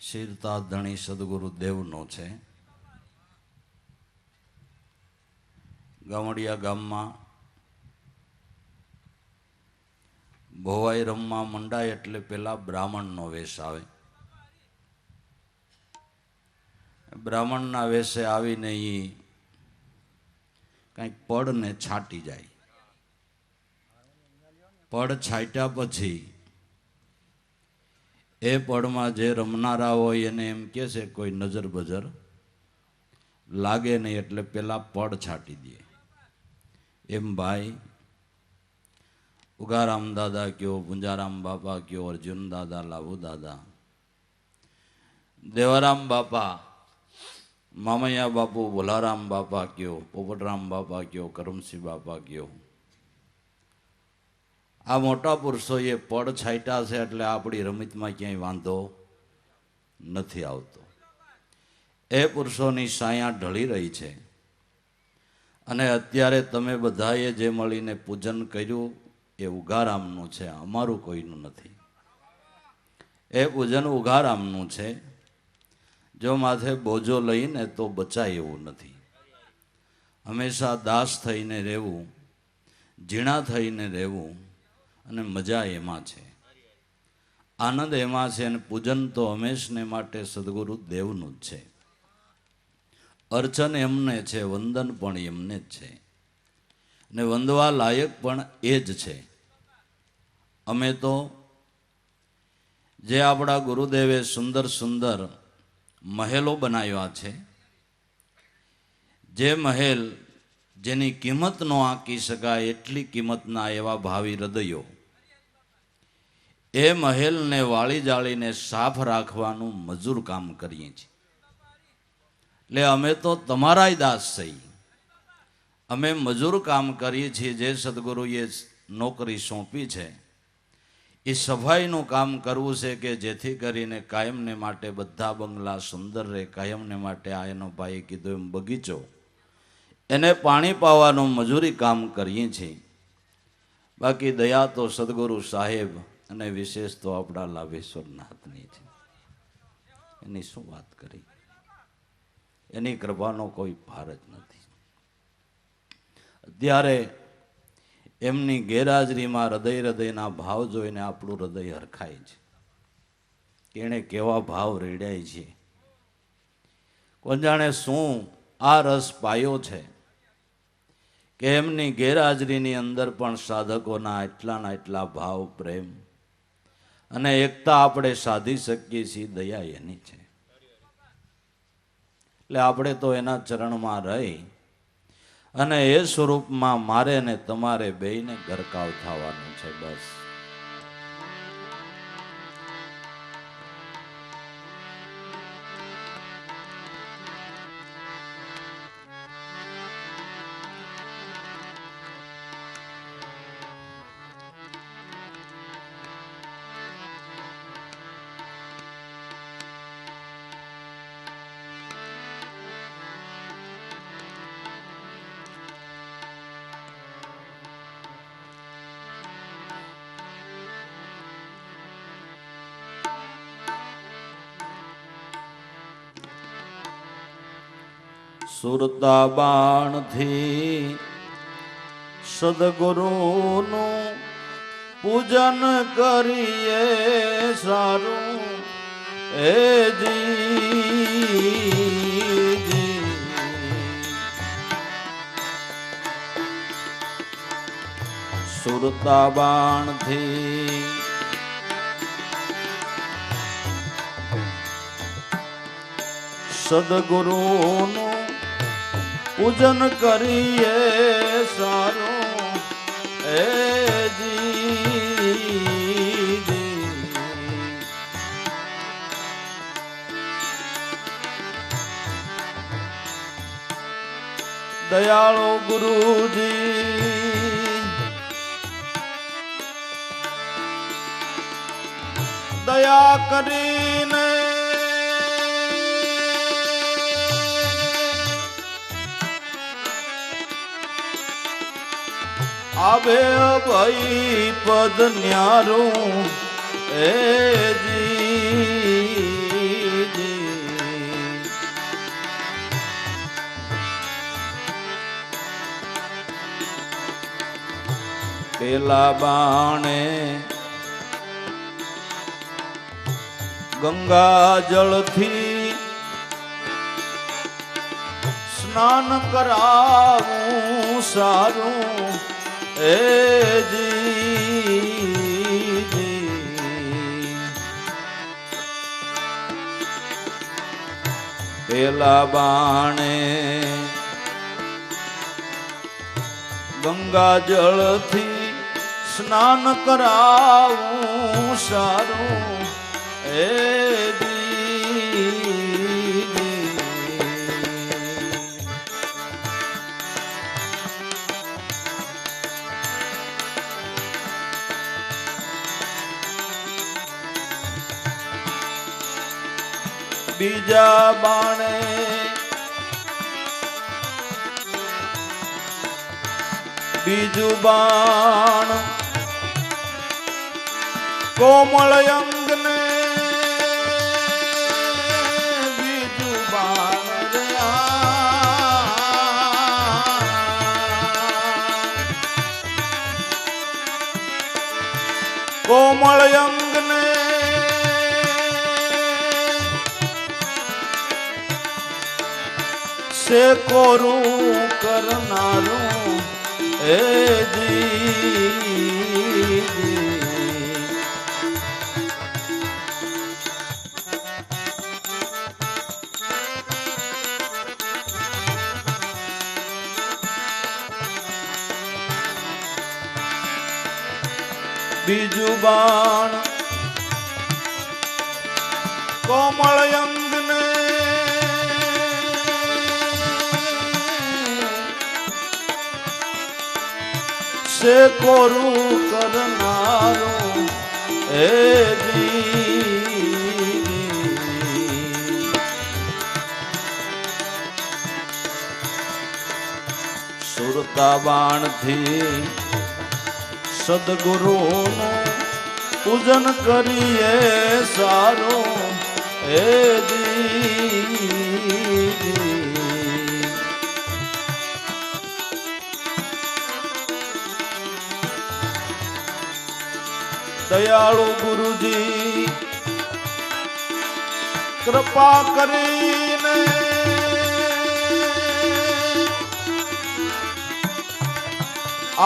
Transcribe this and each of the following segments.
શિરતા ધણી સદગુરુ દેવનો છે. ગામડિયા ગામમાં ભોવાઈ રમવા મંડાય એટલે પેલા બ્રાહ્મણનો વેશ આવે. બ્રાહ્મણના વેશે આવીને એ કંઈક પડને છાંટી જાય. પડ છાંટ્યા પછી એ પડમાં જે રમનારા હોય એને એમ કહે છે કોઈ નજર બજર લાગે નહીં એટલે પેલા પડ છાંટી દે. એમ ભાઈ ઉગારામ દાદા કયો, પુંજારામ બાપા કયો, અર્જુન દાદા, લાભુ દાદા, દેવારામ બાપા, મામૈયા બાપુ, ભોલારામ બાપા કયો, પોપટરામ બાપા કયો, કરમસિંહ બાપા કયો, આ મોટા પુરુષોએ પડ છાંટ્યા છે એટલે આપણી રમતમાં ક્યાંય વાંધો નથી આવતો. એ પુરુષોની સાયા ઢળી રહી છે. અને અત્યારે તમે બધાએ જે મળીને પૂજન કર્યું એ ઉગારામનું છે, અમારું કોઈનું નથી. એ પૂજન ઉગારામનું છે. જો માથે બોજો લઈને તો બચાય એવું નથી. હંમેશા દાસ થઈને રહેવું, ઝીણા થઈને રહેવું અને મજા એમાં છે, આનંદ એમાં છે. અને પૂજન તો હંમેશને માટે સદગુરુ દેવનું જ છે. અર્ચન એમને છે, વંદન પણ એમને જ છે, ને વંદવા લાયક પણ એ જ છે. અમે તો જે આપણા ગુરુદેવે સુંદર સુંદર મહેલો બનાવ્યા છે, જે મહેલ જેની કિંમત ન આંકી શકાય એટલી કિંમતના એવા ભાવિ હૃદયો, એ મહેલને વાળી જાળીને સાફ રાખવાનું મજૂર કામ કરીએ છીએ. એટલે અમે તો તમારાય દાસ છીએ. અમે મજૂર કામ કરીએ છીએ. જે સદગુરુએ નોકરી સોંપી છે એ સફાઈનું કામ કરવું છે કે જેથી કરીને કાયમને માટે બધા બંગલા સુંદર રહે. કાયમને માટે આ એનો ભાઈએ કીધું એમ બગીચો, એને પાણી પાવાનું મજૂરી કામ કરીએ છીએ. બાકી દયા તો સદગુરુ સાહેબ અને વિશેષ તો આપણા લાભેશ્વરનાથની છે. એની શું વાત કરી, એની કૃપાનો કોઈ ભાર જ નથી. અત્યારે એમની ગેરહાજરીમાં હૃદયના ભાવ જોઈને આપણું હૃદય હરખાય છે કે એણે કેવા ભાવ રેડ્યા છે. કોણ જાણે શું આ રસ પાયો છે કે એમની ગેરહાજરીની અંદર પણ સાધકોના એટલાના એટલા ભાવ, પ્રેમ અને એકતા આપણે સાધી શકીએ છીએ. દયા એની છે. એટલે આપણે તો એના ચરણમાં રહી અને એ સ્વરૂપમાં મારે ને તમારે બેયને ગરકાવ થવાનું છે. બસ સુરતા બાણથી સદગુરુનું પૂજન કરીએ સારું એ જી. સુરતા બાણથી સદગુરુનું પૂજન કરીએ સારું એ જી. દયાળુ ગુરુજી, દયા કરીને આભે ભાઈ પદ ન્યારું એ જી. પેલા બાણે ગંગા જળથી સ્નાન કરાવું સારું એ જી પેલા બાણે ગંગા જળથી સ્નાન કરાવું સારું એ બીજા બાણે બીજું બાણ કોમળ અંગને બીજું બાણ રે કોમળ અંગને સે કોરું કરનારું એ જી બીજું બાણ કોમળ અંગને સે કોરું કરનારું એ સુરતા બાણથી સદગુરુનું પૂજન કરીએ સારું એ દયાળુ ગુરુજી કૃપા કરીને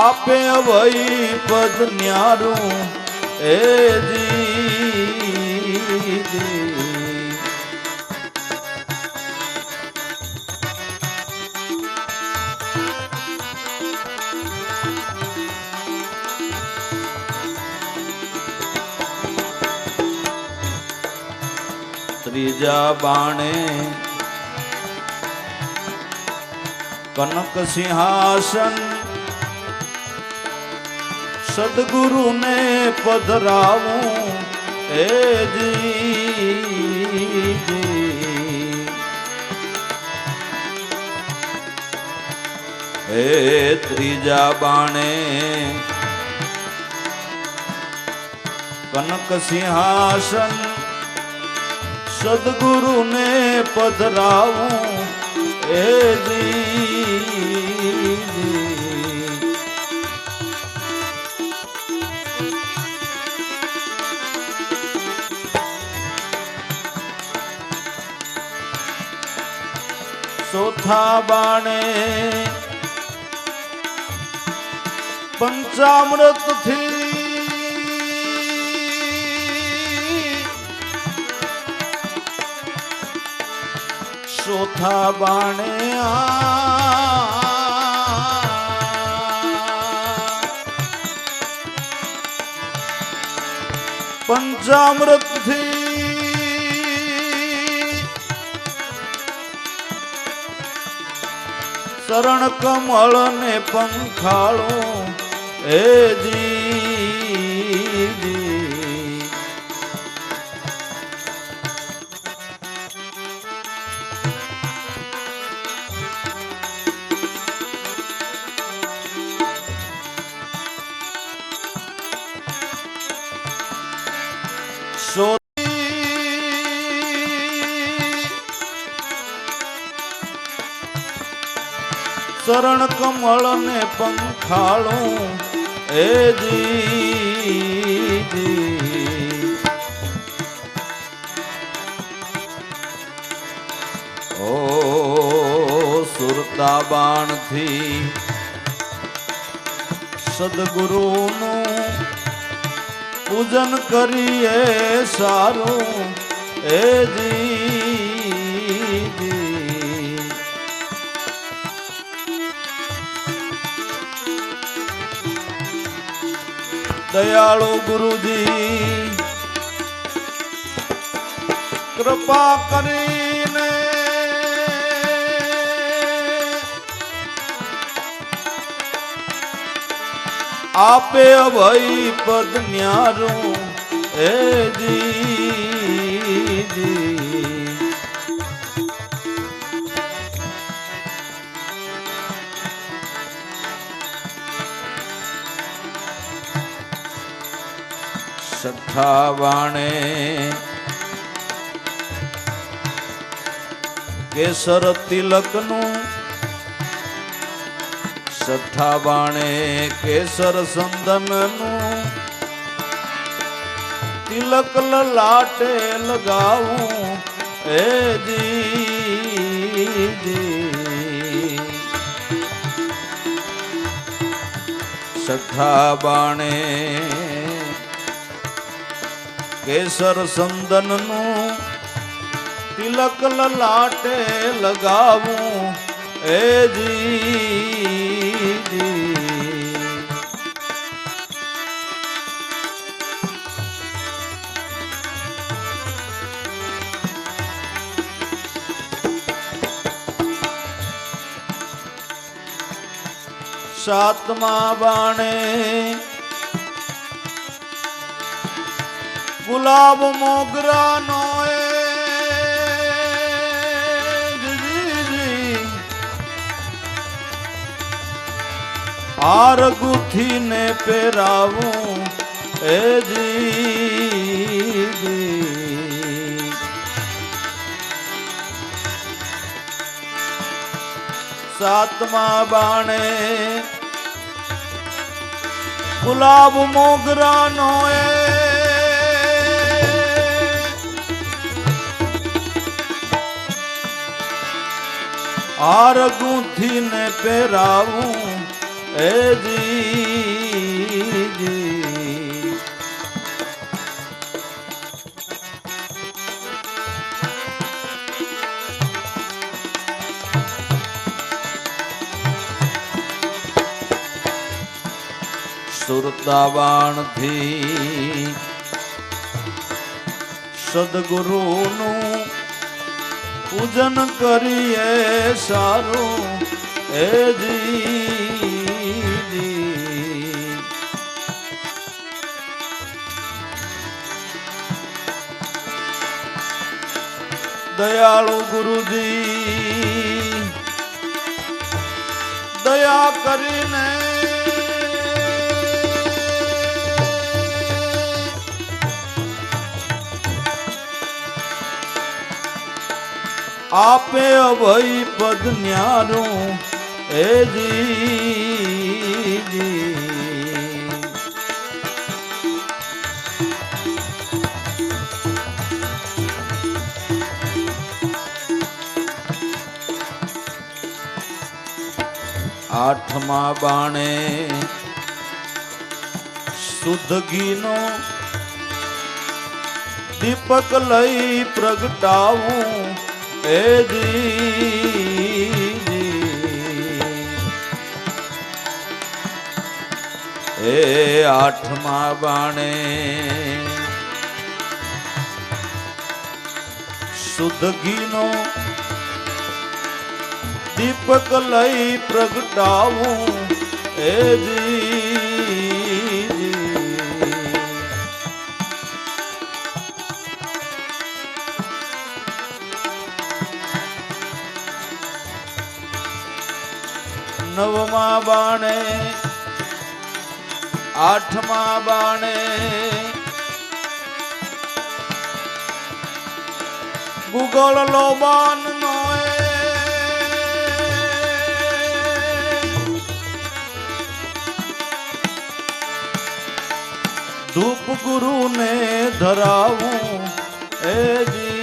આપે વહી પદ ન્યારું એ જી ત્રીજા બાણે કનક સિંહાસન સદગુરુને પધરાવું એ જી એ ત્રીજા બાણે કનક સિંહાસન સદગુરુને પધરાવું એ જી ચોથા બાણે પંચામૃતથી ચોથા બાણે પંચામૃતથી શરણ કમળ ને પંખાળું એ જી શરણ કમળ ને પંખાળું એ જી ઓ સુરતા બાણથી સદગુરુનું પૂજન કરીએ સારું એ જી દયાળુ ગુરુજી કૃપા કરીને આપે અભય પદ ન્યારું એ જી સઠ્ઠા વાણે કેસર તિલકનું સઠ્ઠા બાણે કેસર સંદનનું તિલક લલાટે લગાવું એ જી સઠ્ઠા બાણે કેસર સંદનનું તિલક લલાટે લગાવું એ જી સાતમા બાણે ગુલાબ મોગરા નો હાર ગુથી ને પહેરાવું એ જી સાતમા બાણે ગુલાબ મોગરા નો હાર ગુથી ને પહેરાવું એ જી સુરતાવાણથી સદગુરુનું પૂજન કરીએ સારું એ જી દયાળુ ગુરુજી દયા કરીને આપે અભય પદ ન્યારું એ જી આઠમા બાણે શુદ્ધ ઘીનો દીપક લઈ પ્રગટાવું એ જી એ આઠમા બાણે શુદ્ધ ઘીનો દીપક લઈ પ્રગટાવું એ જી નવમા બાણે આઠમા બાણે ગુગળ લોબાન નો ધૂપ ગુરુને ધરાવું એ જી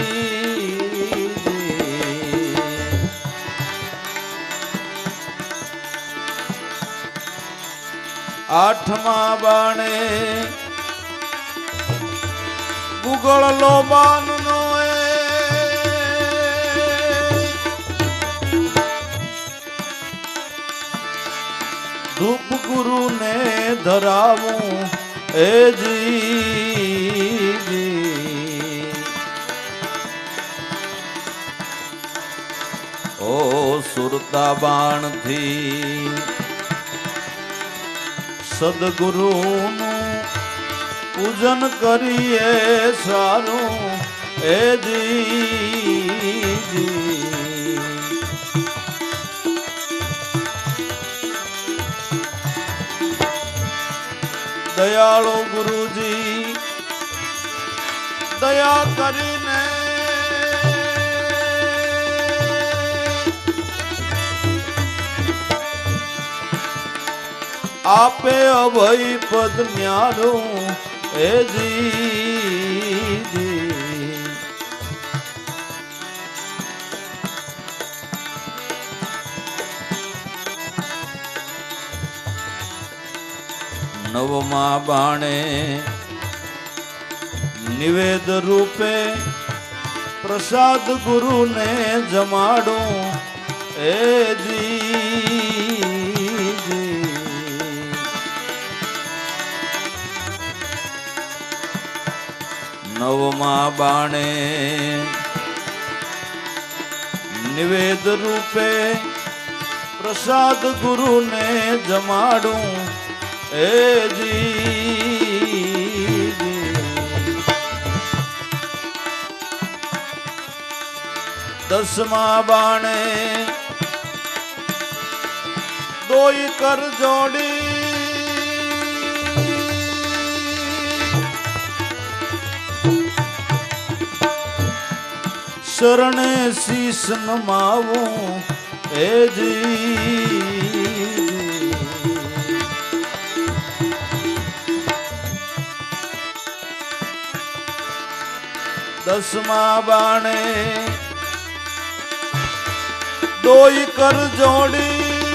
આઠમા બાણે ગુગળ લોબાનનો ધૂપ ગુરુને ધરાવું એ જી ઓ સુરતા બાણથી સદગુરુનું પૂજન કરીએ સારું એ જી દયાળુ ગુરુજી દયા કરીને આપે અભય પદ ન્યારું એ જી નવમા બાણે નિવેદ રૂપે પ્રસાદ ગુરુને જમાડું એ જી નવમા બાણે નિવેદ રૂપે પ્રસાદ ગુરુને જમાડું એ જી દસમા બાણે દોઈ કર જોડી શરણે શીશ નમાવું એ જી દસમા બાણે દોઈ કર જોડી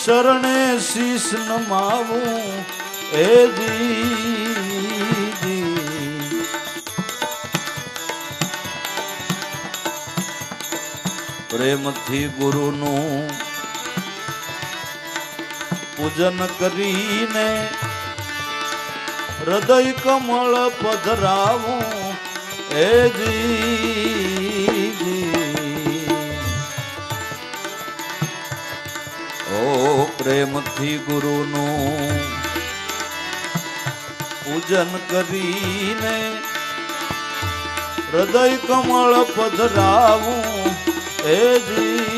શરણે શીશ નમાવું એ જી પ્રેમથી ગુરુનું પૂજન કરીને હૃદય કમળ પધરાવું એ જી ઓ પ્રેમથી ગુરુનું પૂજન કરીને હૃદય કમળ પધરાવું એ જી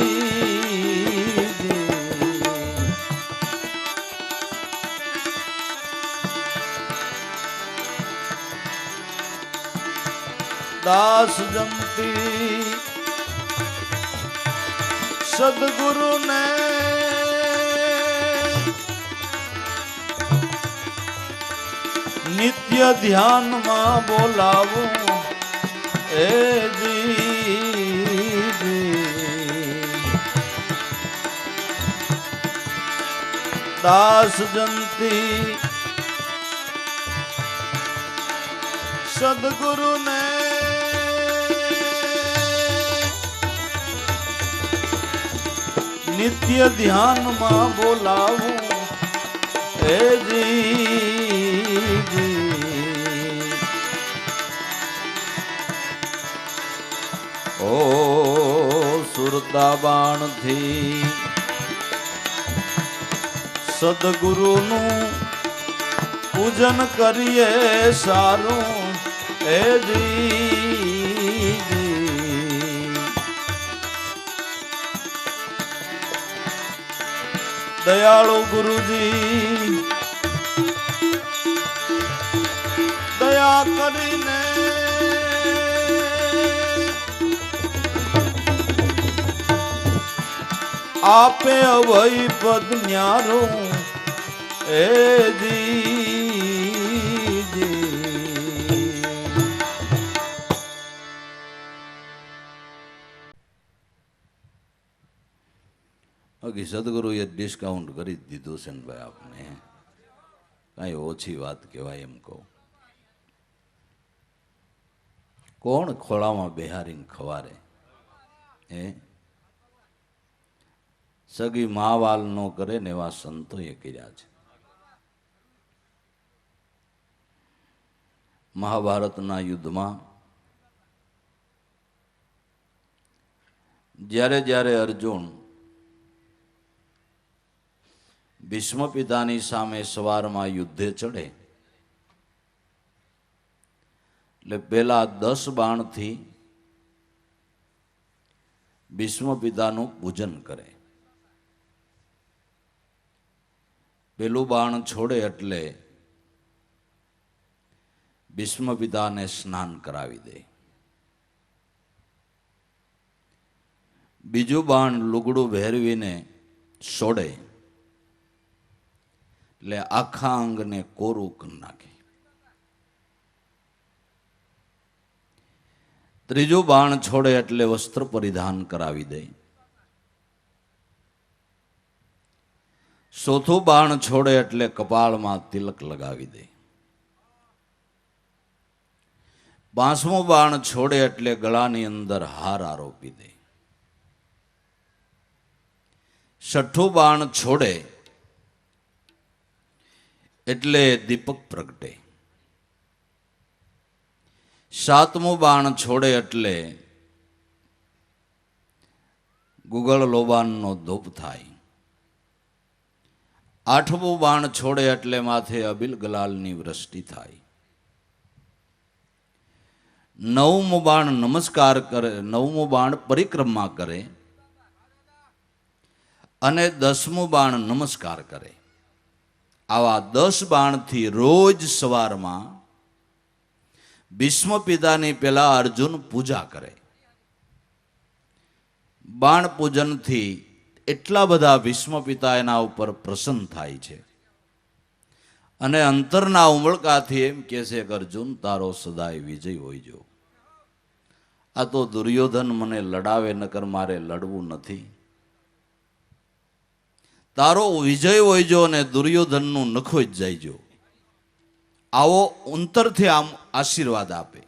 દાસ જંતી સદગુરુને નિત્ય ધ્યાનમાં બોલાવું એ જી દાસ જંતી સદગુરુને નિત્ય ધ્યાનમાં બોલાવું એ જી ઓ સુરતા બાણથી સદગુરુનું પૂજન કરીએ સારું એ જી દયાળુ ગુરુજી દયા કરીને આપે અવય પદ ન્યારો એ બાકી સદગુરુએ ડિસ્કાઉન્ટ કરી જ દીધું છે ને ભાઈ આપને કાંઈ ઓછી વાત કહેવાય એમ કહું. કોણ ખોળામાં બેહારીને ખવારે હે? સગી માવાલ નો કરે ને એવા સંતોએ કર્યા છે. મહાભારતના યુદ્ધમાં જ્યારે જ્યારે અર્જુન ભીષ્મ પિતાની સામે સવારમાં યુદ્ધે ચડે એટલે પેલા 10 બાણથી ભીષ્મ પિતાનું પૂજન કરે. પેલું બાણ છોડે એટલે ભીષ્મ પિતાને સ્નાન કરાવી દે. બીજું બાણ લુગડું ભેરવીને છોડે એટલે આખા અંગને કોરું કરી નાખે. ત્રીજું બાણ છોડે એટલે વસ્ત્ર પરિધાન કરાવી દે. ચોથું બાણ છોડે એટલે કપાળમાં તિલક લગાવી દે. પાંચમું બાણ છોડે એટલે ગળાની અંદર હાર આરોપી દે. છઠ્ઠું બાણ છોડે એટલે દીપક પ્રગટે. સાતમું બાણ છોડે એટલે ગુગળ લોબાનનો ધૂપ થાય. આઠમું બાણ છોડે એટલે માથે અબિલ ગલાલની વૃષ્ટિ થાય. નવમું બાણ નમસ્કાર કરે, નવમું બાણ પરિક્રમા કરે અને 10મું બાણ નમસ્કાર કરે. આવા 10 બાણથી રોજ સવારમાં ભીષ્મ પિતાની પેલા અર્જુન પૂજા કરે. બાણ પૂજનથી એટલા બધા ભીષ્મ પિતા એના ઉપર પ્રસન્ન થાય છે અને અંતરના ઉમળકાથી એમ કહે છે કે અર્જુન તારો સદાય વિજય હોઈજો. આ તો દુર્યોધન મને લડાવે નકર મારે લડવું નથી. તારો વિજય હોઈજો અને દુર્યોધનનું નખો જ જાયજો. આવો અંતરથી આમ આશીર્વાદ આપે.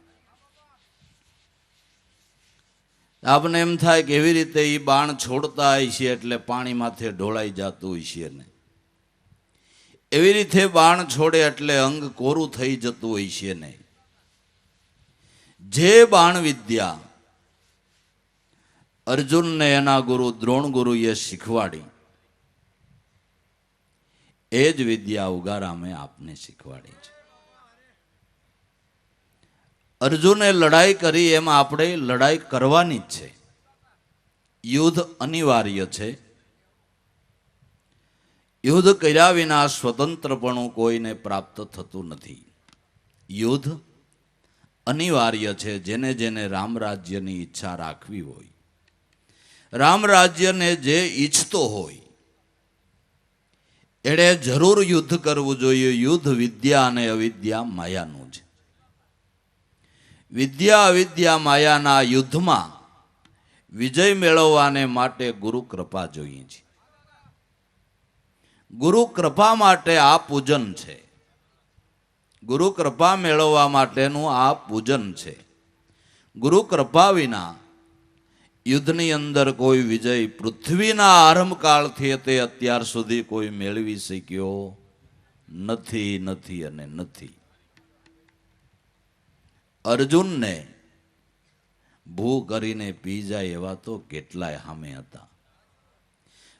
આપને એમ થાય કે એવી રીતે એ બાણ છોડતા હોય છે એટલે પાણી માથે ઢોળાઈ જતું હોય છે ને એવી રીતે બાણ છોડે એટલે અંગ કોરું થઈ જતું હોય છે ને. જે બાણ વિદ્યા અર્જુનને એના ગુરુ દ્રોણ ગુરુએ શીખવાડી એ જ વિદ્યા ઉગારામે આપને શીખવાડી છે. અર્જુને લડાઈ કરી એમ આપણે લડાઈ કરવાની જ છે. યુદ્ધ અનિવાર્ય છે. યુદ્ધ કર્યા વિના સ્વતંત્રપણું કોઈને પ્રાપ્ત થતું નથી. યુદ્ધ અનિવાર્ય છે. જેને જેને રામ રાજ્યની ઈચ્છા રાખવી હોય, રામ રાજ્યને જે ઈચ્છતો હોય એણે જરૂર યુદ્ધ કરવું જોઈએ. યુદ્ધ વિદ્યા અને અવિદ્યા માયાનું છે. વિદ્યા અવિદ્યા માયાના યુદ્ધમાં વિજય મેળવવાને માટે ગુરુ કૃપા જોઈએ છે. ગુરુ કૃપા માટે આ પૂજન છે. ગુરુ કૃપા મેળવવા માટેનું આ પૂજન છે. ગુરુ કૃપા વિના યુદ્ધની અંદર કોઈ વિજય પૃથ્વીના આરંભકાળથી તે અત્યાર સુધી કોઈ મેળવી શક્યો નથી, નથી અને નથી. અર્જુનને ભૂ કરીને પી જાય એવા તો કેટલાય સામે હતા.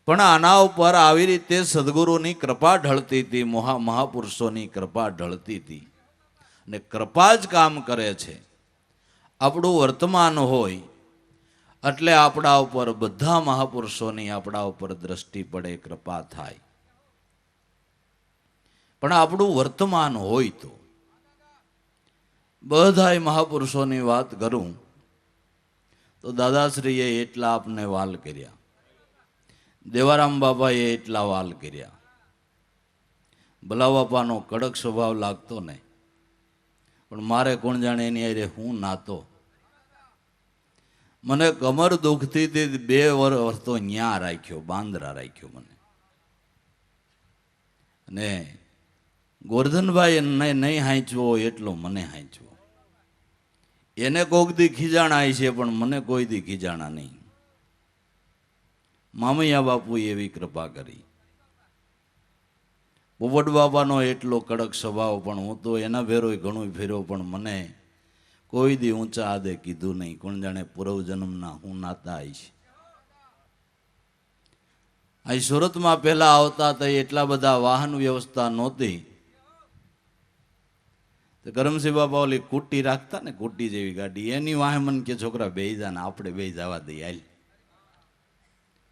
પણ આના ઉપર આવી રીતે સદગુરુની કૃપા ઢળતી હતી, મહાપુરુષોની કૃપા ઢળતી હતી અને કૃપા જ કામ કરે છે. આપણું વર્તમાન હોય એટલે આપણા ઉપર બધા મહાપુરુષોની આપણા ઉપર દ્રષ્ટિ પડે, કૃપા થાય. પણ આપણું વર્તમાન હોય તો બધાય મહાપુરુષોની વાત કરું તો દાદાશ્રીએ એટલા આપને વાલ કર્યા. દેવારામ બાપાએ એટલા વાલ કર્યા. ભલા બાપાનો કડક સ્વભાવ લાગતો ને, પણ મારે કોણ જાણે એની હારે હું નાતો. મને કમર દુખતી હતી, 2 વર્ષ તો ન્યા રાખ્યો, બાંદરા રાખ્યો મને. અને ગોરધનભાઈ નહીં હાંચવો એટલો મને હાંચવો. એને કોક દી ખીજાણા છે, પણ મને કોઈ દી ખીજાણા નહીં. મામૈયા બાપુએ એવી કૃપા કરી. પોપટ બાપાનો એટલો કડક સ્વભાવ, પણ હું તો એના ભેરોય ઘણું ફેર્યો, પણ મને કોઈ દી ઊંચા આદે કીધું નહીં. કોણ જાણે પૂર્વજન્મના હું નાતા આવીશ. અહીં સુરતમાં પહેલા આવતા હતા એટલા બધા વાહન વ્યવસ્થા નહોતી. તો કરમસિંહ બાપા ઓલી કુટ્ટી રાખતા ને, કુટ્ટી જેવી ગાડી, એની વાહે મને કે છોકરા બેહી જા ને આપણે બે જવા દઈએ. હાલ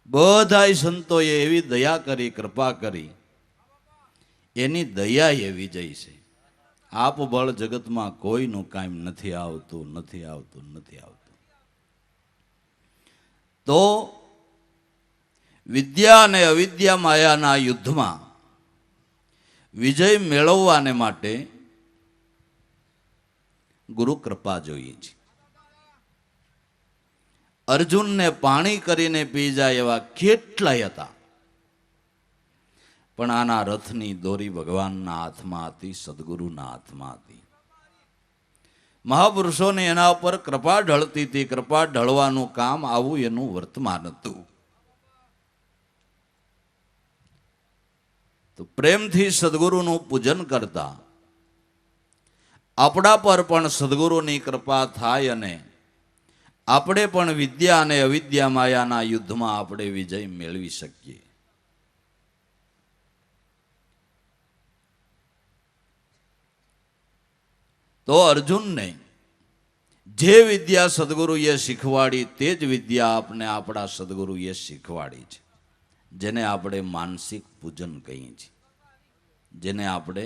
બધાય સંતોએ એવી દયા કરી, કૃપા કરી. એની દયા એ વિજય છે. આપ બળ જગતમાં કોઈનું કાયમ નથી આવતું, નથી આવતું, નથી આવતું. તો વિદ્યા અને અવિદ્યા માયાના યુદ્ધમાં વિજય મેળવવાને માટે ગુરુ કૃપા જોઈએ છે. અર્જુનને પાણી કરીને પી જાય એવા કેટલાય હતા, પણ આના રથની દોરી ભગવાનના હાથમાં હતી, સદગુરુના હાથમાં હતી. મહાપુરુષોને એના ઉપર કૃપા ઢળતી હતી. કૃપા ઢળવાનું કામ આવું એનું વર્તમાન હતું. તો પ્રેમથી સદગુરુનું પૂજન કરતા આપણા પર પણ સદગુરુની કૃપા થાય અને આપણે પણ વિદ્યા અને અવિદ્યા માયાના યુદ્ધમાં આપણે વિજય મેળવી શકીએ. તો અર્જુનને જે વિદ્યા સદગુરુએ શીખવાડી તે જ વિદ્યા આપણે આપણા સદગુરુએ શીખવાડી છે, જેને આપણે માનસિક પૂજન કહીએ છીએ. જેને આપણે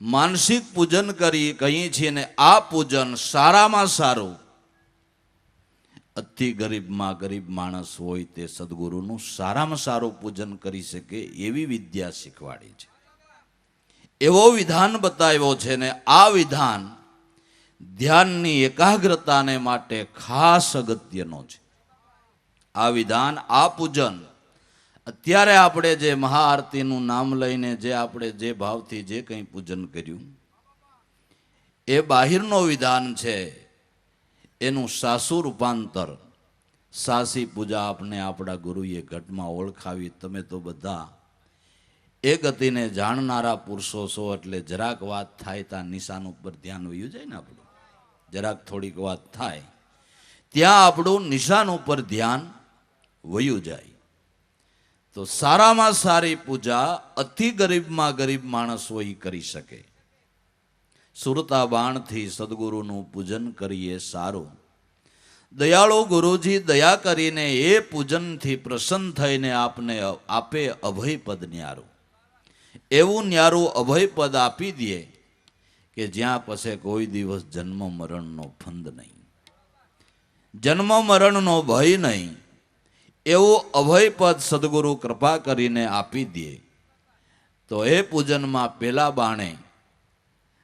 માનસિક પૂજન કહીએ છીએ. ને આ પૂજન સારામાં સારું અતિ ગરીબમાં ગરીબ માણસ હોય તે સદગુરુનું સારામાં સારું પૂજન કરી શકે એવી વિદ્યા શીખવાડી છે. એવો વિધાન બતાવ્યો છે. ને આ વિધાન ધ્યાનની એકાગ્રતાને માટે ખાસ અગત્યનો છે. આ વિધાન, આ પૂજન અત્યારે આપણે જે મહાઆરતીનું નામ લઈને જે આપણે જે ભાવથી જે કંઈ પૂજન કર્યું એ બાહિરનો વિધાન છે. એનું સાસુ રૂપાંતર, સાસી પૂજા આપણે આપણા ગુરુએ ઘટમાં ઓળખાવી. તમે તો બધા એ ગતિને જાણનારા પુરુષો છો, એટલે જરાક વાત થાય ત્યાં નિશાન ઉપર ધ્યાન વયું જાય ને આપણું. જરાક થોડીક વાત થાય ત્યાં આપણું નિશાન ઉપર ધ્યાન વયું જાય. તો સારામાં સારી પૂજા અતિ ગરીબમાં ગરીબ માણસ હોય કરી શકે. સુરતા બાણથી સદગુરુનું પૂજન કરીએ સારું. દયાળુ ગુરુજી દયા કરીને એ પૂજનથી પ્રસન્ન થઈને આપે અભયપદ ન્યારું. એવું ન્યારું અભયપદ આપી દે કે જ્યાં પછી કોઈ દિવસ જન્મ મરણનો ફંદ નહીં, જન્મ મરણનો ભય નહીં. એવું અભયપદ સદગુરુ કૃપા કરીને આપી દે. તો એ પૂજનમાં પેલા બાણે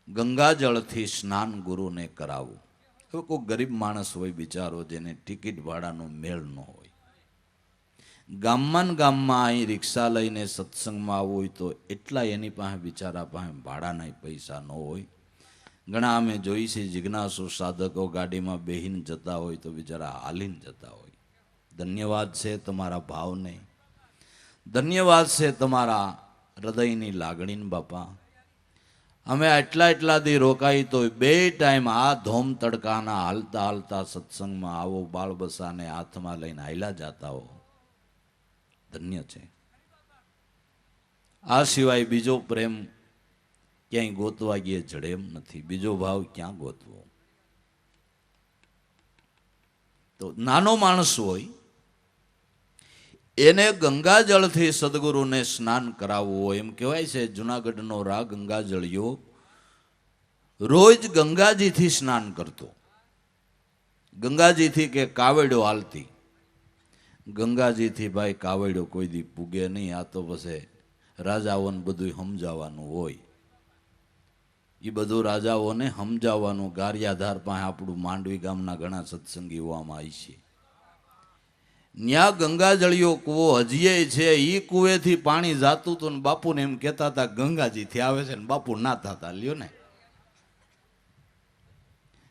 ગંગાજળથી સ્નાન ગુરુને કરાવવું. હવે કોઈ ગરીબ માણસ હોય બિચારો, જેને ટિકિટ ભાડાનો મેળ ન હોય, ગામમાં અહીં રિક્ષા લઈને સત્સંગમાં આવવું હોય તો એટલા એની પાસે બિચારા પાસે ભાડાના પૈસા ન હોય. ઘણા અમે જોઈ છે જિજ્ઞાસુ સાધકો ગાડીમાં બેહીને જતા હોય તો બિચારા હાલીને જતા હોય. ધન્યવાદ છે તમારા ભાવને, ધન્યવાદ છે તમારા હૃદયની લાગણીને બાપા. અમે એટલા દી રોકાઈ તો 2 ટાઈમ આ ધોમ તડકાના હાલતા હાલતા સત્સંગમાં આવો, બાળ બસાને હાથમાં લઈને હાલ્યા જાતા હો. ધન્ય છે. આ સિવાય બીજો પ્રેમ ક્યાંય ગોતવા ગયે જડે એમ નથી. બીજો ભાવ ક્યાં ગોતવો? તો નાનો માણસ હોય એને ગંગાજળથી સદગુરુને સ્નાન કરાવવું હોય. એમ કહેવાય છે જુનાગઢનો રા ગંગાજળિયો રોજ ગંગાજીથી સ્નાન કરતો. ગંગાજીથી કે કાવડ્યો હાલતી, ગંગાજીથી ભાઈ કાવડ્યો કોઈ દી પૂગે નહીં. આ તો પછી રાજાઓને બધું સમજાવવાનું હોય. એ બધું રાજાઓને સમજાવવાનું. ગારિયાધાર પાસે આપણું માંડવી ગામના ઘણા સત્સંગીઓ આમાં આવી છે. ન્યા ગંગાજળિયો કૂવો હજીએ છે. એ કૂવેથી પાણી જાતું હતું ને બાપુને એમ કહેતા હતા ગંગાજીથી આવે છે ને બાપુ ના થતા. લ્યો ને,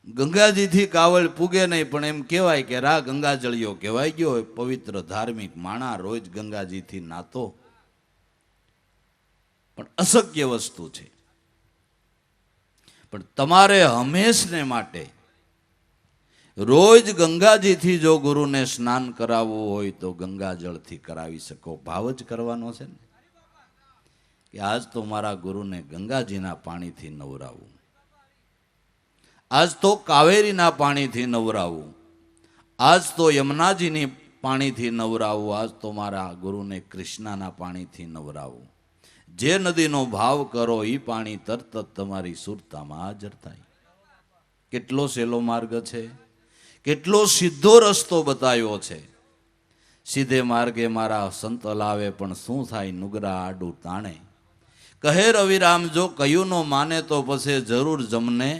ગંગાજીથી કાવડ પૂગે નહીં પણ એમ કહેવાય કે રા ગંગાજળિયો કહેવાય ગયો હોય. પવિત્ર ધાર્મિક માણા રોજ ગંગાજીથી નાતો, પણ અશક્ય વસ્તુ છે. પણ તમારે હંમેશને માટે રોજ ગંગાજીથી જો ગુરુને સ્નાન કરાવવું હોય તો ગંગાજળથી કરાવી શકો. ભાવ જ કરવાનો છે ને કે આજ તો મારા ગુરુને ગંગાજીના પાણીથી નવરાવું, આજ તો કાવેરીના પાણીથી નવરાવું, આજ તો યમુનાજીની પાણીથી નવરાવું, આજ તો મારા ગુરુને કૃષ્ણના પાણીથી નવરાવું. જે નદીનો ભાવ કરો એ પાણી તરત જ તમારી સુરતામાં હાજર થાય. કેટલો સહેલો માર્ગ છે, કેટલો સીધો રસ્તો બતાવ્યો છે. સીધે માર્ગે મારા સંત લાવે પણ શું થાય નુગરા આડું તાણે. કહે રવિરામ જો કયું નો માને તો પછી જરૂર જમને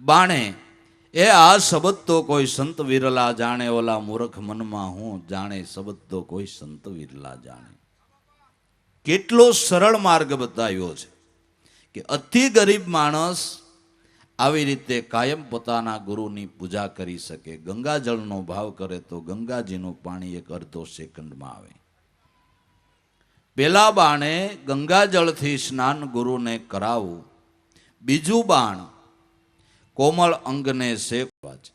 બાણે. એ આ શબ્દ તો કોઈ સંત વિરલા જાણે, ઓલા મૂર્ખ મનમાં હું જાણે શબ્દ તો કોઈ સંત વિરલા જાણે. કેટલો સરળ માર્ગ બતાવ્યો છે કે અતિ ગરીબ માણસ આવી રીતે કાયમ પોતાના ગુરુની પૂજા કરી શકે. ગંગાજળનો ભાવ કરે તો ગંગાજીનું પાણી એક અડધો સેકન્ડમાં આવે. પેલા બાણે ગંગાજળથી સ્નાન ગુરુને કરાવવું, બીજું બાણ કોમળ અંગને શેકવા છે.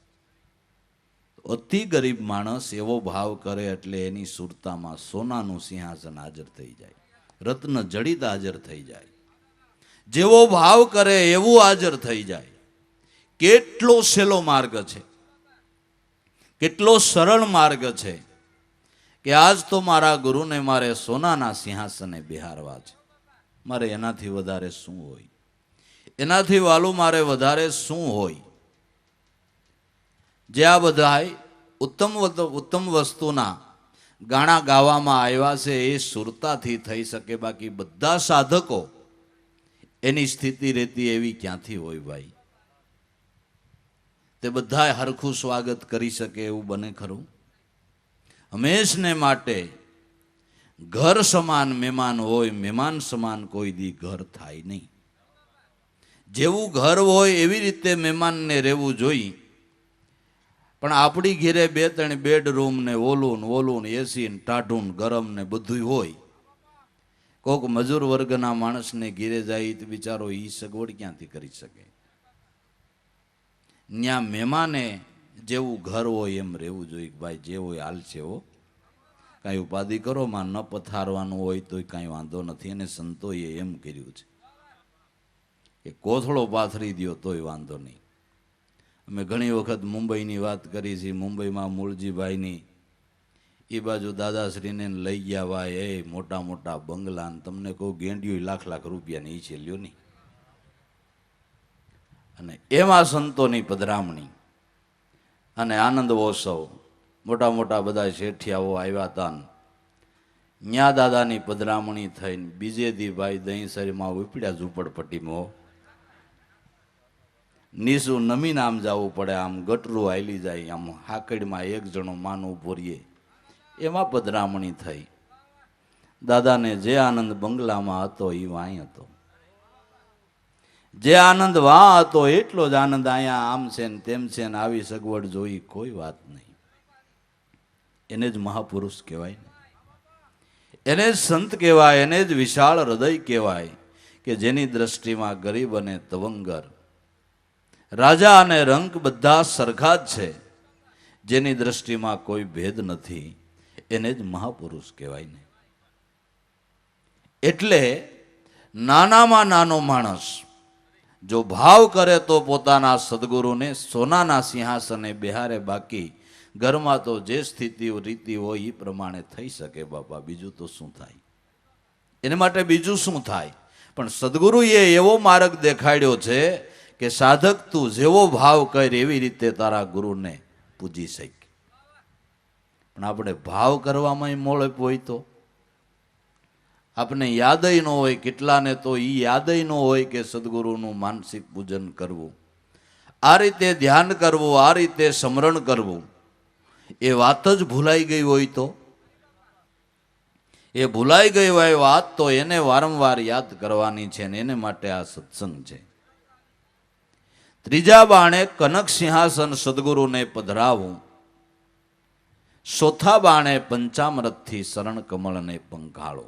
અતિ ગરીબ માણસ એવો ભાવ કરે એટલે એની સુરતામાં સોનાનું સિંહાસન હાજર થઈ જાય, રત્ન જડિત હાજર થઈ જાય. જેવો ભાવ કરે એવું હાજર થઈ જાય. કેટલો સહેલો માર્ગ છે, કેટલો સરળ માર્ગ છે કે આજ તો મારા ગુરુને મારે સોનાના સિંહાસને બિહારવા છે. મારે એનાથી વધારે શું હોય, એનાથી વાલું મારે વધારે શું હોય. જે આ બધા ઉત્તમ વસ્તુના ગાણા ગાવામાં આવ્યા છે એ સુરતાથી થઈ શકે. બાકી બધા સાધકો એની સ્થિતિ રહેતી એવી ક્યાંથી હોય ભાઈ? તે બધા હરખું સ્વાગત કરી શકે એવું બને ખરું? હંમેશને માટે ઘર સમાન મહેમાન હોય, મહેમાન સમાન કોઈ દી ઘર થાય નહીં. જેવું ઘર હોય એવી રીતે મહેમાનને રહેવું જોઈએ. પણ આપણી ઘેરે બે ત્રણ બેડરૂમ ને ઓલું ને એસી ને ટાઢું ને ગરમ ને બધું હોય. કોક મજૂર વર્ગના માણસને ઘેરે જાય તો બિચારો એ સગવડ ક્યાંથી કરી શકે? ત્યાં મહેમાને જેવું ઘર હોય એમ રહેવું જોઈએ. ભાઈ જે હોય હાલ છે હો, કાંઈ ઉપાધિ કરો માં ન પથારવાનું હોય તો કાંઈ વાંધો નથી. અને સંતોએ એમ કર્યું છે કે કોથળો પાથરી દો તોય વાંધો નહીં. અમે ઘણી વખત મુંબઈની વાત કરી છે. મુંબઈમાં મૂળજીભાઈની એ બાજુ દાદાશ્રીને લઈ ગયા ભાઈ એ મોટા મોટા બંગલા, તમને કહું ગેંડિયું લાખ રૂપિયાની છે લ્યો નહીં. અને એમાં સંતોની પધરામણી અને આનંદ મહોત્સવ, મોટા મોટા બધા શેઠિયાઓ આવ્યા હતા. ન્યા દાદાની પધરામણી થઈને બીજે દી ભાઈ દહીંસરીમાં ઉપડ્યા ઝૂંપડપટ્ટીમાં. નીસું નમીને આમ જવું પડે, આમ ગટરું હાલી જાય, આમ હાકડીમાં એક જણો માનું ભોરીએ. એમાં પધરામણી થઈ. દાદાને જે આનંદ બંગલામાં હતો એ વાંય હતો, જે આનંદ વાં હતો એટલો જ આનંદ અહીંયા આમ છે ને તેમ છે ને આવી સગવડ જોઈ કોઈ વાત નહીં. એને જ મહાપુરુષ કહેવાય ને, એને જ સંત કહેવાય, એને જ વિશાળ હૃદય કહેવાય કે જેની દ્રષ્ટિમાં ગરીબ અને તવંગર, રાજા અને રંક બધા સરખા જ છે. જેની દ્રષ્ટિમાં કોઈ ભેદ નથી એને જ મહાપુરુષ કહેવાય ને. એટલે નાનામાં નાનો માણસ જો ભાવ કરે તો પોતાના સદગુરુને સોનાના સિંહાસને બિહારે. બાકી ઘરમાં તો જે સ્થિતિ રીતિ હોય એ પ્રમાણે થઈ શકે બાપા, બીજું તો શું થાય? એને માટે બીજું શું થાય? પણ સદગુરુએ એવો માર્ગ દેખાડ્યો છે કે સાધક તું જેવો ભાવ કર એવી રીતે તારા ગુરુને પૂજી શક. પણ પણ આપણે ભાવ કરવામાં મોળપ હોય તો આપણે યાદય ન હોય, કેટલાને તો એ યાદય ન હોય કે સદગુરુનું માનસિક પૂજન કરવું, આ રીતે ધ્યાન કરવું, આ રીતે સ્મરણ કરવું, એ વાત જ ભૂલાઈ ગઈ હોય તો એ ભૂલાઈ ગઈ હોય વાત તો એને વારંવાર યાદ કરવાની છે ને એને માટે આ સત્સંગ છે. ત્રીજા બાણે કનક સિંહાસન સદગુરુને પધરાવું, ચોથા બાણે પંચામૃતથી શરણ કમળને પંખાળો.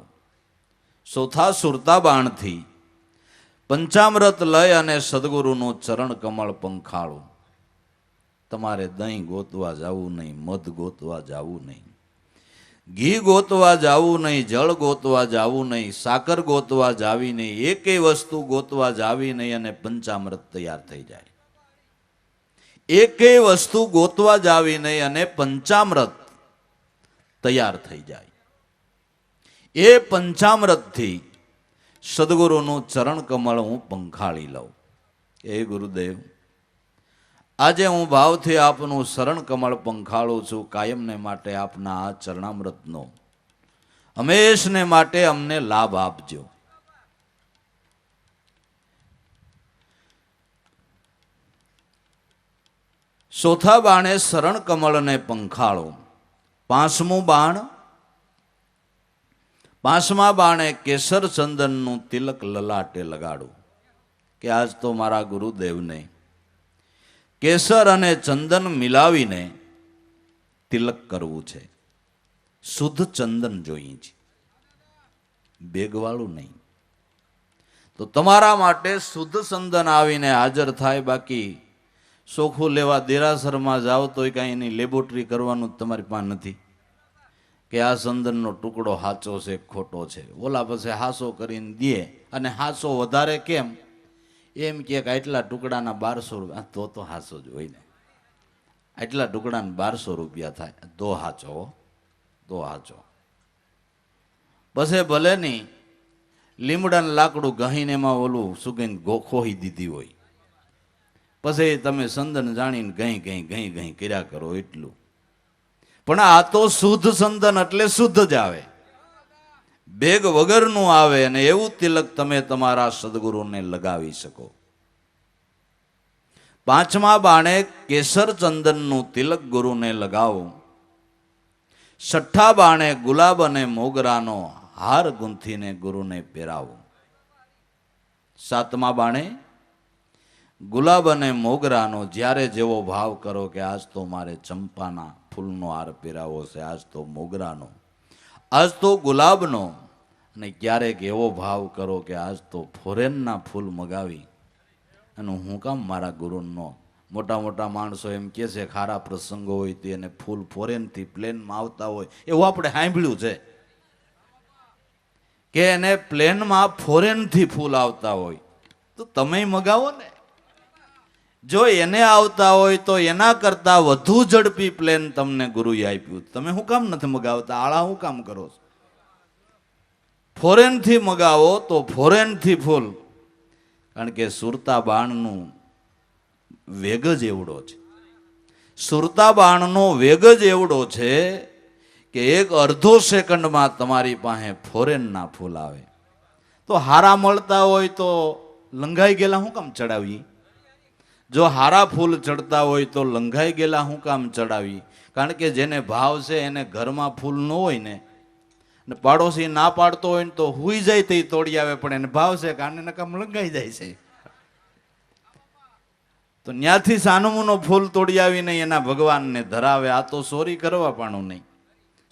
ચોથા સુરતા બાણથી પંચામૃત લઈ અને સદગુરુનું ચરણ કમળ પંખાળો. તમારે દહીં ગોતવા જવું નહીં, મધ ગોતવા જવું નહીં, ઘી ગોતવા જવું નહીં, જળ ગોતવા જવું નહીં, સાકર ગોતવા જાવી નહીં, એકેય વસ્તુ ગોતવા જાવી નહીં અને પંચામૃત તૈયાર થઈ જાય. એકેય વસ્તુ ગોતવા જાવી નહીં અને પંચામૃત તૈયાર થઈ જાય. એ પંચામૃતથી સદગુરુનું ચરણ કમળ હું પંખાળી લઉં. એ ગુરુદેવ, આજે હું ભાવથી આપનું શરણ કમળ પંખાળું છું. કાયમને માટે આપના આ ચરણામૃતનો હંમેશને માટે અમને લાભ આપજો. ચોથા બાણે શરણ કમળને પંખાળો. પાંચમા બાણે કેસર ચંદનનું તિલક લલાટે લગાડું. કે આજ તો મારા ગુરુદેવને કેસર અને ચંદન મિલાવીને તિલક કરવું છે. શુદ્ધ ચંદન જોઈએ છે, બેગવાળું નહીં. તો તમારા માટે શુદ્ધ ચંદન આવીને હાજર થાય. બાકી ચોખ્ખું લેવા દેરાસરમાં જાઓ તો કાંઈ એની લેબોરેટરી કરવાનું તમારી પાસે નથી કે આ ચંદનનો ટુકડો હાચો છે ખોટો છે. ઓલા પછી હાસો કરીને દે અને હાસો વધારે કેમ એમ કે આટલા ટુકડાના 1200 તો હાસો જ હોય ને, આટલા ટુકડાના 1200 રૂપિયા થાય તો હાચો, તો હાચો. પછી ભલે નહીં લીમડાનું લાકડું ગહીને એમાં ઓલું સુગંધ ખોઈ દીધી હોય, પછી તમે ચંદન જાણીને ગઈ કર્યા કરો એટલું. પણ આ તો શુદ્ધ ચંદન એટલે શુદ્ધ જ આવે, બેગ વગરનું આવે અને એવું તિલક તમે તમારા સદગુરુને લગાવી શકો. પાંચમા બાણે કેસર ચંદનનું તિલક ગુરુને લગાવો. છઠ્ઠા બાણે ગુલાબ અને મોગરાનો હાર ગૂંથીને ગુરુને પહેરાવો. સાતમા બાણે ગુલાબ અને મોગરાનો જ્યારે જેવો ભાવ કરો કે આજ તો મારે ચંપાના ફૂલનો હાર પહેરાવો છે, આજ તો મોગરાનો, આજ તો ગુલાબનો, અને ક્યારેક એવો ભાવ કરો કે આજ તો ફોરેનના ફૂલ મગાવી અને હું કામ મારા ગુરુનો. મોટા મોટા માણસો એમ કહે છે ખારા પ્રસંગો હોય તો એને ફૂલ ફોરેનથી પ્લેનમાં આવતા હોય, એવું આપણે સાંભળ્યું છે કે એને પ્લેનમાં ફોરેનથી ફૂલ આવતા હોય. તો તમે મગાવો ને. જો એને આવતા હોય તો એના કરતા વધુ ઝડપી પ્લેન તમને ગુરુએ આપ્યું, તમે શું કામ નથી મગાવતા? આળા શું કામ કરો છો? ફોરેનથી મગાવો તો ફોરેનથી ફૂલ. કારણ કે સુરતા બાણનું વેગ જ એવડો છે, સુરતા બાણનો વેગ જ એવડો છે કે એક અડધો સેકન્ડમાં તમારી પાસે ફોરેનના ફૂલ આવે. તો હારા મળતા હોય તો લંઘાઈ ગયેલા શું કામ ચડાવી? જો હારા ફૂલ ચડતા હોય તો લંઘાઈ ગયેલા શું કામ ચડાવી? કારણ કે જેને ભાવ છે એને ઘરમાં ફૂલ ન હોય ને પાડોશી ના પાડતો હોય ને તો હુઈ જાય તો તોડી આવે, પણ એને ભાવ છે કાને નકામ લંઘાઈ જાય છે. તો ત્યાંથી સાનુમુનો ફૂલ તોડી આવીને એના ભગવાનને ધરાવે. આ તો ચોરી કરવા પાણું નહીં,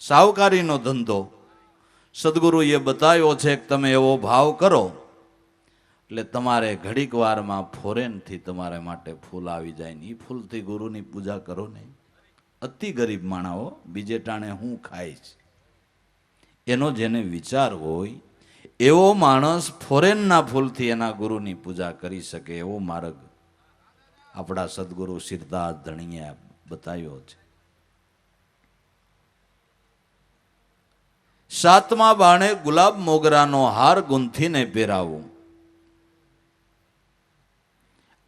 સાહુકારીનો ધંધો. સદગુરુએ બતાવ્યો છે કે તમે એવો ભાવ કરો એટલે તમારે ઘડીક વારમાં ફોરેનથી તમારા માટે ફૂલ આવી જાય ને એ ફૂલથી ગુરુની પૂજા કરો ને. અતિ ગરીબ માણાઓ બીજે ટાણે હું ખાઈશ એનો જેને વિચાર હોય એવો માણસ ફોરેનના ફૂલથી એના ગુરુની પૂજા કરી શકે. એવો માર્ગ આપણા સદગુરુ સિદ્ધાર્થ ધણીએ બતાવ્યો છે. સાતમા બાણે ગુલાબ મોગરાનો હાર ગૂંથીને પહેરાવું.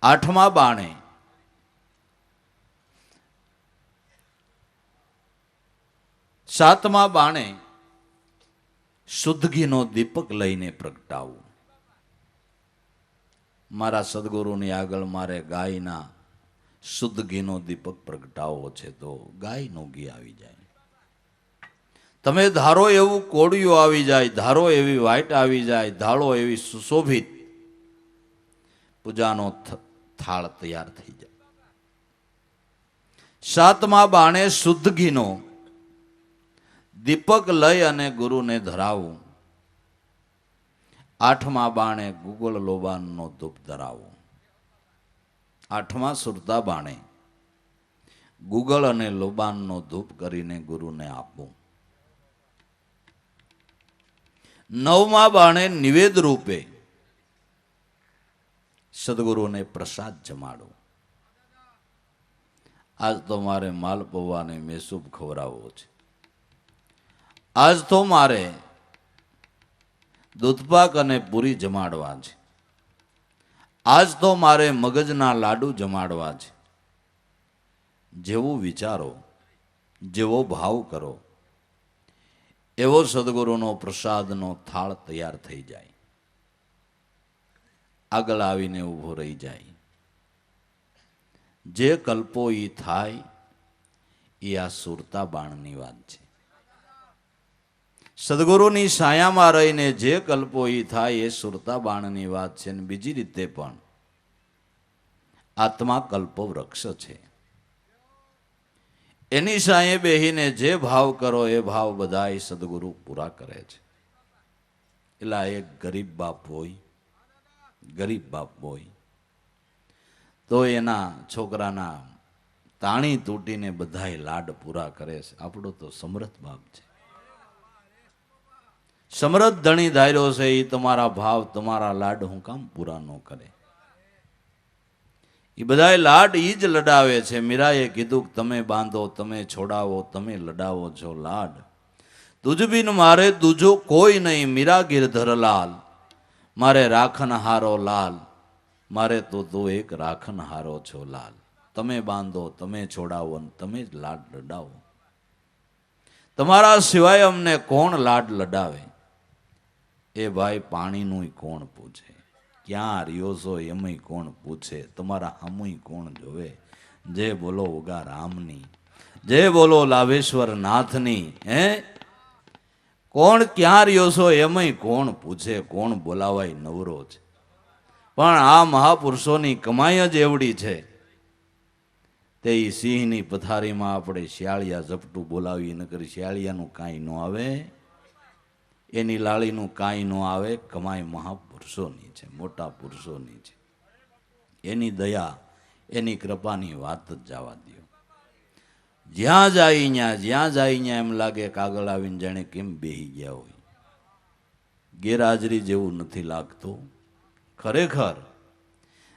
આઠમા બાણે સાતમા બાણે શુદ્ધ ઘીનો દીપક લઈને પ્રગટાવું. મારા સદગુરુની આગળ મારે ગાયના શુદ્ધ ઘીનો દીપક પ્રગટાવો છે તો ગાયનું ઘી આવી જાય. તમે ધારો એવું કોળિયું આવી જાય, ધારો એવી વાઈટ આવી જાય, ધારો એવી સુશોભિત પૂજાનો થાળ તૈયાર થઈ જાય. સાતમા બાણે શુદ્ધ ઘીનો દીપક લઈ અને ગુરુને ધરાવું. આઠમા બાણે ગુગળ લોબાનનો ધૂપ ધરાવો. આઠમા સુરતા બાણે ગુગળ અને લોબાનનો ધૂપ કરીને ગુરુને આપવું. નવમા બાણે નિવેદ રૂપે સદગુરુને પ્રસાદ જમાડો. આજ તો મારે માલપૌવાને મેસૂબ ખવડાવવો છે. આજ તો મારે દૂધપાક અને પૂરી જમાડવા છે. આજ તો મારે મગજના લાડુ જમાડવા છે. જેવું વિચારો, જેવો ભાવ કરો, એવો સદગુરુનો પ્રસાદનો થાળ તૈયાર થઈ જાય. આગળ આવીને ઊભો રહી જાય. જે કલ્પો ઈ થાય એ આ સુરતા બાણની વાત છે. સદગુરુની સાયામાં રહીને જે કલ્પો ઈ થાય એ સુરતા બાણની વાત છે. અને બીજી રીતે પણ આત્મા કલ્પો વૃક્ષ છે. એની સાયે બેહીને જે ભાવ કરો એ ભાવ બધાય સદગુરુ પૂરા કરે છે. એટલે એક ગરીબ બાપ હોય, ગરીબ બાપ હોય તો એના છોકરાના તાણી તૂટીને બધાય લાડ પૂરા કરે છે. આપણો તો સમર્થ બાપ છે. સમર્થ ધણી ધાર્યો છે એ તમારા ભાવ, તમારા લાડ હું કામ પૂરા ન કરે? એ બધાય લાડ ઈ જ લડાવે છે. મીરાએ કીધું તમે બાંધો, તમે છોડાવો, તમે લડાવો છો લાડ. તુજ બિન મારે દૂજો કોઈ નહીં, મીરા ગિરધર લાલ. મારે રાખન હારો લાલ, મારે તો તું એક રાખન હારો છો લાલ. તમે બાંધો, તમે છોડાવો, તમે જ લાડ લડાવો. તમારા સિવાય અમને કોણ લાડ લડાવે? એ ભાઈ પાણીનું કોણ પૂછે? ક્યાં રહ્યો છો એમય કોણ પૂછે? તમારા હામુય કોણ જોવે? જે બોલો ઉગા રામની, જે બોલો લાભેશ્વર નાથની. હે કોણ ક્યાં રહ્યો છો એમય કોણ પૂછે? કોણ બોલાવાય નવરો છે? પણ આ મહાપુરુષોની કમાઈ જ એવડી છે તે સિંહની પથારીમાં આપણે શિયાળિયા ઝપટું બોલાવી ન કરી. શિયાળિયાનું કાંઈ ન આવે, એની લાળીનું કાંઈ ન આવે. કમાઈ મહાપુરુષોની છે, મોટા પુરુષોની છે. એની દયા, એની કૃપાની વાત જ જવા દો. જ્યાં જાય ત્યાં, જ્યાં જાય ત્યાં એમ લાગે કાગળ આવીને જાણે કેમ બેહી ગયા હોય. ગેરહાજરી જેવું નથી લાગતું. ખરેખર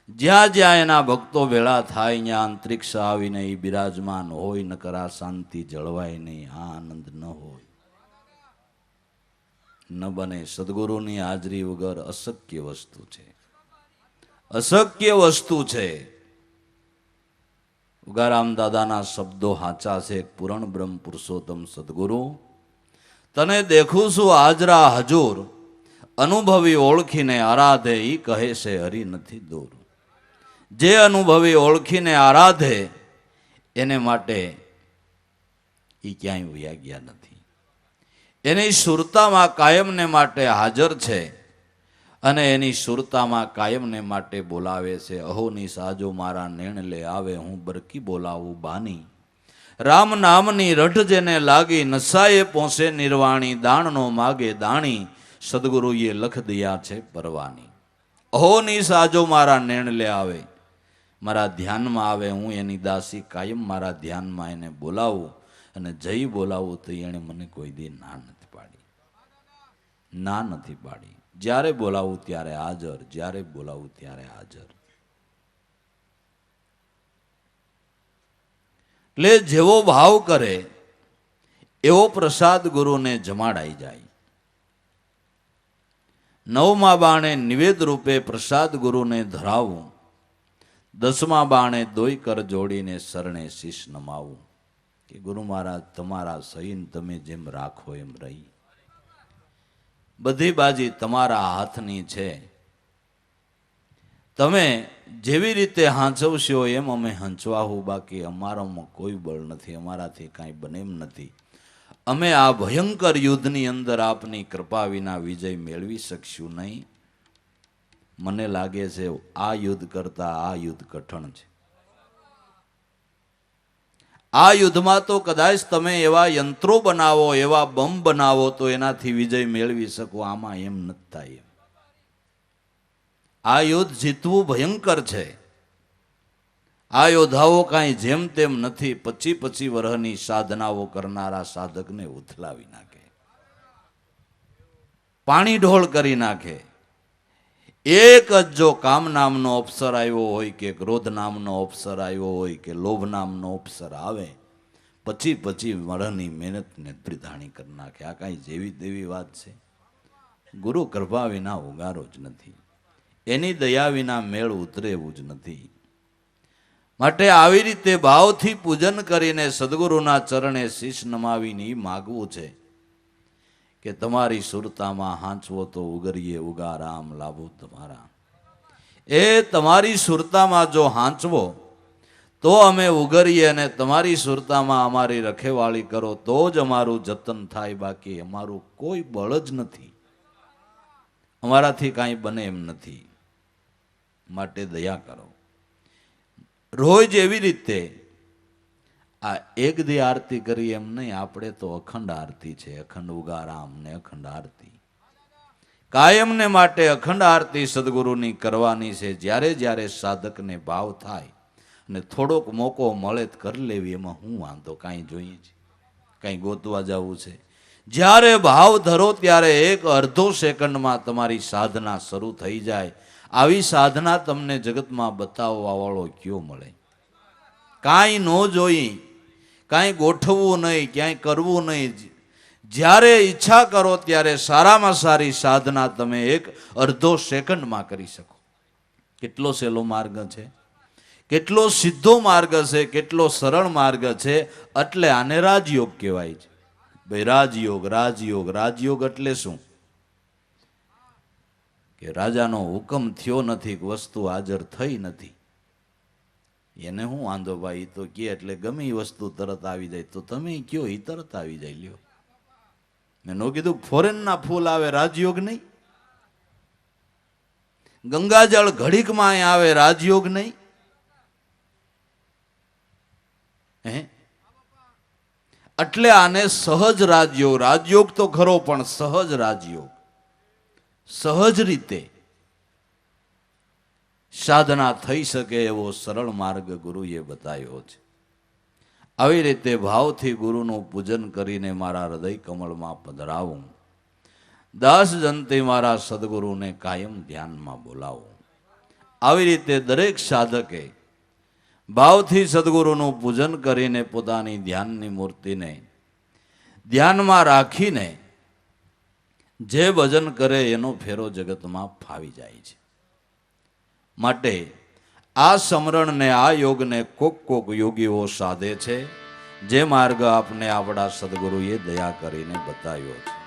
જ્યાં જ્યાં એના ભક્તો ભેળા થાય ત્યાં અંતરિક્ષ આવીને એ બિરાજમાન હોય. નકર આ શાંતિ જળવાય નહીં, આ આનંદ ન હોય, ન બને. સદગુરુની હાજરી વગર અશક્ય વસ્તુ છે, અશક્ય વસ્તુ છે. ઉગારામ દાદાના શબ્દો હાચા છે. પૂરણ બ્રહ્મ પુરુષોત્તમ સદગુરુ તને દેખું છું હાજરા હજુર, અનુભવી ઓળખીને આરાધે ઈ કહે છે હરી નથી દૂર. જે અનુભવી ઓળખીને આરાધે એને માટે ઈ ક્યાંય વયા ગયા નથી. એની સુરતામાં કાયમને માટે હાજર છે અને એની સુરતામાં કાયમને માટે બોલાવે છે. અહોની સાજો મારા નેણ લે આવે, હું બરકી બોલાવું બાની. રામ નામની રઢ જેને લાગી, નશાએ પહોંચે નિર્વાણી. દાણનો માગે દાણી, સદગુરુએ લખ દિયા છે પરવાની. અહોની સાજો મારા નેણ લે આવે, મારા ધ્યાનમાં આવે. હું એની દાસી કાયમ મારા ધ્યાનમાં એને બોલાવું અને જઈ બોલાવું તો એણે મને કોઈ દી ના નથી પાડી, ના નથી પાડી. જ્યારે બોલાવું ત્યારે હાજર, જ્યારે બોલાવું ત્યારે હાજર. એટલે જેવો ભાવ કરે એવો પ્રસાદ ગુરુને જમાડાઈ જાય. નવમા બાણે નિવેદ રૂપે પ્રસાદ ગુરુને ધરાવું. દસમા બાણે દોઈ કર જોડીને શરણે શીશ નમાવું. કે ગુરુ મહારાજ તમારા સહીન તમે જેમ રાખો એમ રહી, બધી બાજી તમારા હાથની છે, તમે જેવી રીતે હાંચવશો એમ અમે હંચવાહું, બાકી અમારામાં કોઈ બળ નથી, અમારાથી કાંઈ બને એમ નથી. અમે આ ભયંકર યુદ્ધની અંદર આપની કૃપા વિના વિજય મેળવી શકશું નહીં. મને લાગે છે આ યુદ્ધ કરતા આ યુદ્ધ કઠણ છે. આ યુદ્ધમાં તો કદાચ તમે એવા યંત્રો બનાવો, એવા બમ બનાવો તો એનાથી વિજય મેળવી શકો, આમાં એમ નથી થાય. આ યુદ્ધ જીતવું ભયંકર છે. આ યોદ્ધાઓ કાંઈ જેમ તેમ નથી. 25 વર્ષની સાધનાઓ કરનારા સાધકને ઉથલાવી નાખે, પાણી ઢોળ કરી નાખે. એક જ જો કામ નામનો અવસર આવ્યો હોય કે ક્રોધ નામનો અવસર આવ્યો હોય કે લોભ નામનો અવસર આવે, 25 વર્ષની મહેનતને ધ્રિધાણી કરી નાખે. આ કાંઈ જેવી તેવી વાત છે? ગુરુ કૃપા વિના ઉગારો જ નથી, એની દયા વિના મેળ ઉતરે એવું જ નથી. માટે આવી રીતે ભાવથી પૂજન કરીને સદગુરુના ચરણે શીશ નમાવીને માગવું છે કે તમારી સુરતામાં હાંચવો તો ઉગરીએ ઉગારામ લાભો તમારા. એ તમારી સુરતામાં જો હાંચવો તો અમે ઉગરીએ, અને તમારી સુરતામાં અમારી રખેવાળી કરો તો જ અમારું જતન થાય, બાકી અમારું કોઈ બળ જ નથી, અમારાથી કાંઈ બને એમ નથી. માટે દયા કરો. રોજ એવી રીતે આ એક દી આરતી કરી એમ નહીં, આપણે તો અખંડ આરતી છે, અખંડ ઉગારામ ને અખંડ આરતી કાયમને માટે અખંડ આરતી સદગુરુની કરવાની છે. જ્યારે જ્યારે સાધકને ભાવ થાય અને થોડોક મોકો મળે તો કરી લેવી, એમાં હું વાંધો? કાંઈ જોઈએ છે, કાંઈ ગોતવા જવું છે? જ્યારે ભાવ ધરો ત્યારે 1-અડધો સેકન્ડમાં તમારી સાધના શરૂ થઈ જાય. આવી સાધના તમને જગતમાં બતાવવા વાળો કયો મળે? કાંઈ ન જોઈ, કાંઈ ગોઠવવું નહીં, ક્યાંય કરવું નહીં. જ્યારે ઈચ્છા કરો ત્યારે સારામાં સારી સાધના તમે 1-અડધો સેકન્ડમાં કરી શકો. કેટલો સહેલો માર્ગ છે, કેટલો સીધો માર્ગ છે, કેટલો સરળ માર્ગ છે. એટલે આને રાજયોગ કહેવાય છે. ભાઈ રાજયોગ, રાજયોગ, રાજયોગ એટલે શું? કે રાજાનો હુકમ થયો નથી, વસ્તુ હાજર થઈ નથી, એને હું વાંધો ભાઈ? તો કે એટલે ગમે એ વસ્તુ તરત આવી જાય, તો તમે કયો એ તરત આવી જાય. લ્યો, મેં નો કીધું ફોરેનના ફૂલ આવે, રાજયોગ નહીં? ગંગાજળ ઘડીકમાં આવે, રાજયોગ નહીં? હે, એટલે આને સહજ રાજયોગ. રાજયોગ તો ખરો, પણ સહજ રાજયોગ, સહજ રીતે સાધના થઈ શકે એવો સરળ માર્ગ ગુરુએ બતાવ્યો છે. આવી રીતે ભાવથી ગુરુનું પૂજન કરીને મારા હૃદય કમળમાં પધરાવું. દાસ જનથી મારા સદગુરુને કાયમ ધ્યાનમાં બોલાવું. આવી રીતે દરેક સાધકે ભાવથી સદગુરુનું પૂજન કરીને પોતાની ધ્યાનની મૂર્તિને ધ્યાનમાં રાખીને જે ભજન કરે એનો ફેરો જગતમાં ફાવી જાય છે. માટે આ સમરણને, આ યોગને કોક યોગીઓ સાધે છે, જે માર્ગ આપને આપણા સદગુરુએ દયા કરીને બતાવ્યો છે.